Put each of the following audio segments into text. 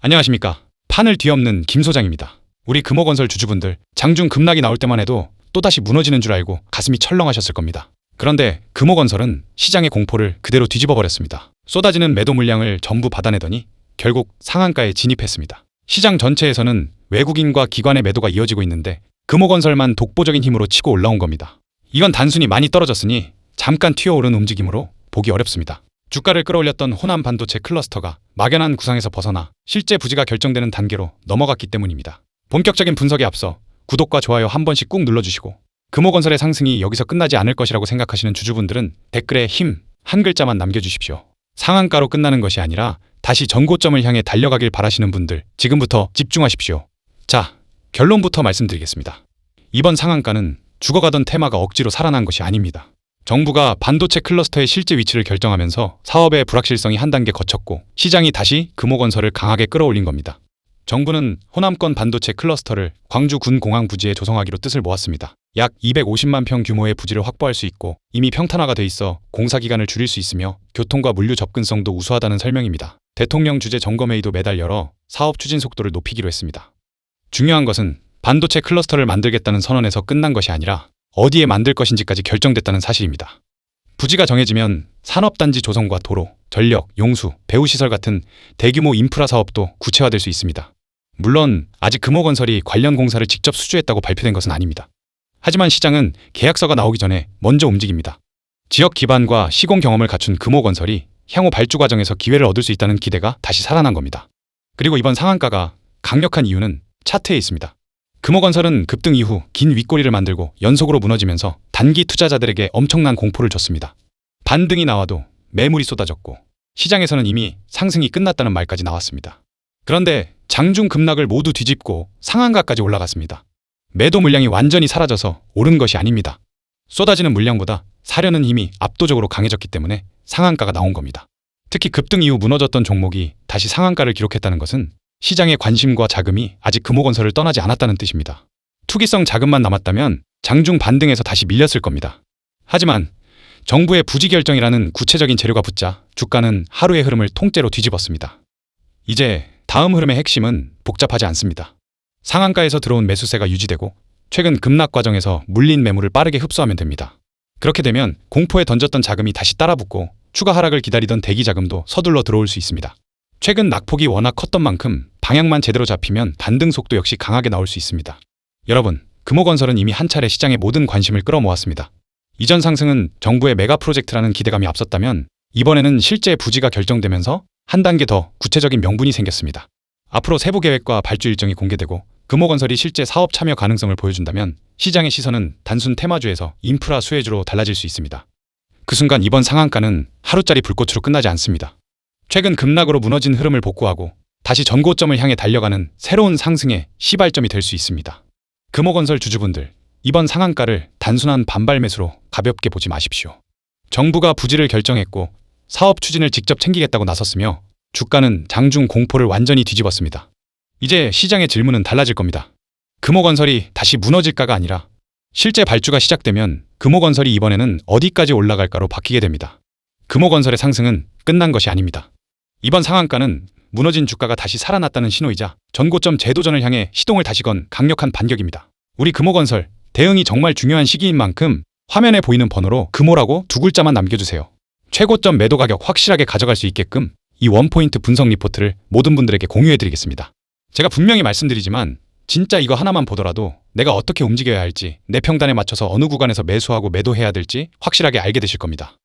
안녕하십니까. 판을 뒤엎는 김 소장입니다. 우리 금호건설 주주분들, 장중 급락이 나올 때만 해도 또다시 무너지는 줄 알고 가슴이 철렁하셨을 겁니다. 그런데 금호건설은 시장의 공포를 그대로 뒤집어 버렸습니다. 쏟아지는 매도 물량을 전부 받아내더니 결국 상한가에 진입했습니다. 시장 전체에서는 외국인과 기관의 매도가 이어지고 있는데 금호건설만 독보적인 힘으로 치고 올라온 겁니다. 이건 단순히 많이 떨어졌으니 잠깐 튀어오른 움직임으로 보기 어렵습니다. 주가를 끌어올렸던 호남 반도체 클러스터가 막연한 구상에서 벗어나 실제 부지가 결정되는 단계로 넘어갔기 때문입니다. 본격적인 분석에 앞서 구독과 좋아요 한 번씩 꾹 눌러주시고 금호건설의 상승이 여기서 끝나지 않을 것이라고 생각하시는 주주분들은 댓글에 힘 한 글자만 남겨주십시오. 상한가로 끝나는 것이 아니라 다시 전고점을 향해 달려가길 바라시는 분들 지금부터 집중하십시오. 자, 결론부터 말씀드리겠습니다. 이번 상한가는 죽어가던 테마가 억지로 살아난 것이 아닙니다. 정부가 반도체 클러스터의 실제 위치를 결정하면서 사업의 불확실성이 한 단계 거쳤고 시장이 다시 금호건설을 강하게 끌어올린 겁니다. 정부는 호남권 반도체 클러스터를 광주 군공항 부지에 조성하기로 뜻을 모았습니다. 약 250만 평 규모의 부지를 확보할 수 있고 이미 평탄화가 돼 있어 공사 기간을 줄일 수 있으며 교통과 물류 접근성도 우수하다는 설명입니다. 대통령 주재 점검회의도 매달 열어 사업 추진 속도를 높이기로 했습니다. 중요한 것은 반도체 클러스터를 만들겠다는 선언에서 끝난 것이 아니라 어디에 만들 것인지까지 결정됐다는 사실입니다. 부지가 정해지면 산업단지 조성과 도로, 전력, 용수, 배후시설 같은 대규모 인프라 사업도 구체화될 수 있습니다. 물론 아직 금호건설이 관련 공사를 직접 수주했다고 발표된 것은 아닙니다. 하지만 시장은 계약서가 나오기 전에 먼저 움직입니다. 지역 기반과 시공 경험을 갖춘 금호건설이 향후 발주 과정에서 기회를 얻을 수 있다는 기대가 다시 살아난 겁니다. 그리고 이번 상한가가 강력한 이유는 차트에 있습니다. 금호건설은 급등 이후 긴 윗꼬리를 만들고 연속으로 무너지면서 단기 투자자들에게 엄청난 공포를 줬습니다. 반등이 나와도 매물이 쏟아졌고 시장에서는 이미 상승이 끝났다는 말까지 나왔습니다. 그런데 장중 급락을 모두 뒤집고 상한가까지 올라갔습니다. 매도 물량이 완전히 사라져서 오른 것이 아닙니다. 쏟아지는 물량보다 사려는 힘이 압도적으로 강해졌기 때문에 상한가가 나온 겁니다. 특히 급등 이후 무너졌던 종목이 다시 상한가를 기록했다는 것은 시장의 관심과 자금이 아직 금호건설을 떠나지 않았다는 뜻입니다. 투기성 자금만 남았다면 장중 반등에서 다시 밀렸을 겁니다. 하지만 정부의 부지 결정이라는 구체적인 재료가 붙자 주가는 하루의 흐름을 통째로 뒤집었습니다. 이제 다음 흐름의 핵심은 복잡하지 않습니다. 상한가에서 들어온 매수세가 유지되고 최근 급락 과정에서 물린 매물을 빠르게 흡수하면 됩니다. 그렇게 되면 공포에 던졌던 자금이 다시 따라붙고 추가 하락을 기다리던 대기 자금도 서둘러 들어올 수 있습니다. 최근 낙폭이 워낙 컸던 만큼 방향만 제대로 잡히면 반등 속도 역시 강하게 나올 수 있습니다. 여러분, 금호건설은 이미 한 차례 시장의 모든 관심을 끌어모았습니다. 이전 상승은 정부의 메가 프로젝트라는 기대감이 앞섰다면 이번에는 실제 부지가 결정되면서 한 단계 더 구체적인 명분이 생겼습니다. 앞으로 세부 계획과 발주 일정이 공개되고 금호건설이 실제 사업 참여 가능성을 보여준다면 시장의 시선은 단순 테마주에서 인프라 수혜주로 달라질 수 있습니다. 그 순간 이번 상한가는 하루짜리 불꽃으로 끝나지 않습니다. 최근 급락으로 무너진 흐름을 복구하고 다시 전고점을 향해 달려가는 새로운 상승의 시발점이 될 수 있습니다. 금호건설 주주분들, 이번 상한가를 단순한 반발 매수로 가볍게 보지 마십시오. 정부가 부지를 결정했고 사업 추진을 직접 챙기겠다고 나섰으며 주가는 장중 공포를 완전히 뒤집었습니다. 이제 시장의 질문은 달라질 겁니다. 금호건설이 다시 무너질까가 아니라 실제 발주가 시작되면 금호건설이 이번에는 어디까지 올라갈까로 바뀌게 됩니다. 금호건설의 상승은 끝난 것이 아닙니다. 이번 상한가는 무너진 주가가 다시 살아났다는 신호이자 전고점 재도전을 향해 시동을 다시 건 강력한 반격입니다. 우리 금호건설, 대응이 정말 중요한 시기인 만큼 화면에 보이는 번호로 금호라고 두 글자만 남겨주세요. 최고점 매도 가격 확실하게 가져갈 수 있게끔 이 원포인트 분석 리포트를 모든 분들에게 공유해드리겠습니다. 제가 분명히 말씀드리지만 진짜 이거 하나만 보더라도 내가 어떻게 움직여야 할지, 내 평단에 맞춰서 어느 구간에서 매수하고 매도해야 될지 확실하게 알게 되실 겁니다.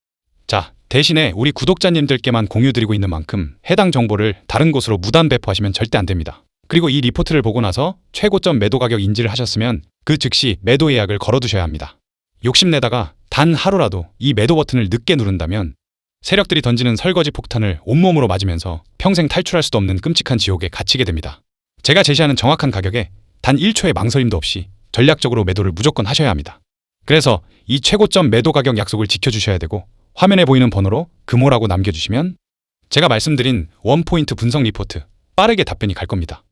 자, 대신에 우리 구독자님들께만 공유드리고 있는 만큼 해당 정보를 다른 곳으로 무단 배포하시면 절대 안 됩니다. 그리고 이 리포트를 보고 나서 최고점 매도 가격 인지를 하셨으면 그 즉시 매도 예약을 걸어두셔야 합니다. 욕심내다가 단 하루라도 이 매도 버튼을 늦게 누른다면 세력들이 던지는 설거지 폭탄을 온몸으로 맞으면서 평생 탈출할 수도 없는 끔찍한 지옥에 갇히게 됩니다. 제가 제시하는 정확한 가격에 단 1초의 망설임도 없이 전략적으로 매도를 무조건 하셔야 합니다. 그래서 이 최고점 매도 가격 약속을 지켜주셔야 되고 화면에 보이는 번호로 금호라고 남겨주시면 제가 말씀드린 원포인트 분석 리포트 빠르게 답변이 갈 겁니다.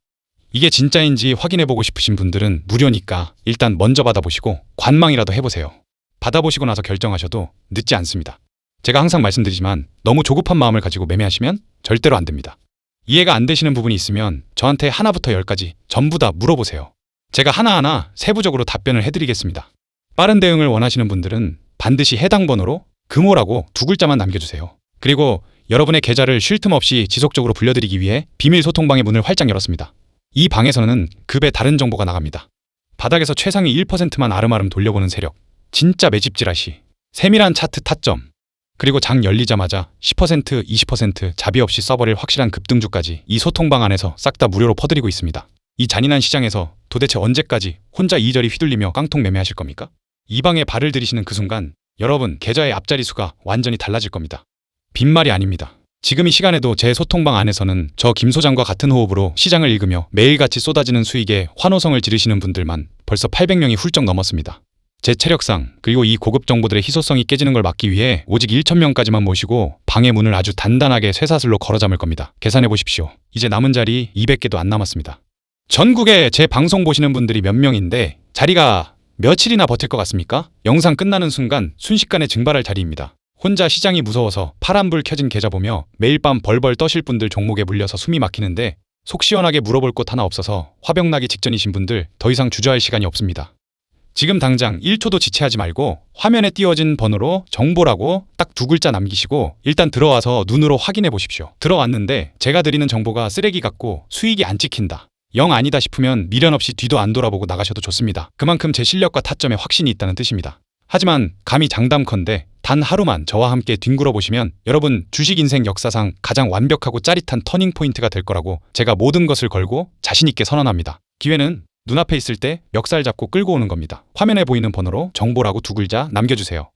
이게 진짜인지 확인해보고 싶으신 분들은 무료니까 일단 먼저 받아보시고 관망이라도 해보세요. 받아보시고 나서 결정하셔도 늦지 않습니다. 제가 항상 말씀드리지만 너무 조급한 마음을 가지고 매매하시면 절대로 안 됩니다. 이해가 안 되시는 부분이 있으면 저한테 하나부터 열까지 전부 다 물어보세요. 제가 하나하나 세부적으로 답변을 해드리겠습니다. 빠른 대응을 원하시는 분들은 반드시 해당 번호로 금호라고 두 글자만 남겨주세요. 그리고 여러분의 계좌를 쉴 틈 없이 지속적으로 불려드리기 위해 비밀 소통방의 문을 활짝 열었습니다. 이 방에서는 급의 다른 정보가 나갑니다. 바닥에서 최상위 1%만 아름아름 돌려보는 세력, 진짜 매집질하시, 세밀한 차트 타점, 그리고 장 열리자마자 10%, 20% 자비 없이 써버릴 확실한 급등주까지 이 소통방 안에서 싹 다 무료로 퍼드리고 있습니다. 이 잔인한 시장에서 도대체 언제까지 혼자 이리저리 휘둘리며 깡통 매매하실 겁니까? 이 방에 발을 들이시는 그 순간 여러분 계좌의 앞자리 수가 완전히 달라질 겁니다. 빈말이 아닙니다. 지금 이 시간에도 제 소통방 안에서는 저 김 소장과 같은 호흡으로 시장을 읽으며 매일같이 쏟아지는 수익에 환호성을 지르시는 분들만 벌써 800명이 훌쩍 넘었습니다. 제 체력상 그리고 이 고급 정보들의 희소성이 깨지는 걸 막기 위해 오직 1,000명까지만 모시고 방의 문을 아주 단단하게 쇠사슬로 걸어 잠을 겁니다. 계산해 보십시오. 이제 남은 자리 200개도 안 남았습니다. 전국에 제 방송 보시는 분들이 몇 명인데 자리가 며칠이나 버틸 것 같습니까? 영상 끝나는 순간 순식간에 증발할 자리입니다. 혼자 시장이 무서워서 파란불 켜진 계좌 보며 매일 밤 벌벌 떠실 분들 종목에 물려서 숨이 막히는데 속 시원하게 물어볼 곳 하나 없어서 화병 나기 직전이신 분들 더 이상 주저할 시간이 없습니다. 지금 당장 1초도 지체하지 말고 화면에 띄워진 번호로 정보라고 딱 두 글자 남기시고 일단 들어와서 눈으로 확인해 보십시오. 들어왔는데 제가 드리는 정보가 쓰레기 같고 수익이 안 찍힌다. 영 아니다 싶으면 미련 없이 뒤도 안 돌아보고 나가셔도 좋습니다. 그만큼 제 실력과 타점에 확신이 있다는 뜻입니다. 하지만 감히 장담컨대 단 하루만 저와 함께 뒹굴어 보시면 여러분 주식 인생 역사상 가장 완벽하고 짜릿한 터닝 포인트가 될 거라고 제가 모든 것을 걸고 자신 있게 선언합니다. 기회는 눈앞에 있을 때 멱살 잡고 끌고 오는 겁니다. 화면에 보이는 번호로 정보라고 두 글자 남겨주세요.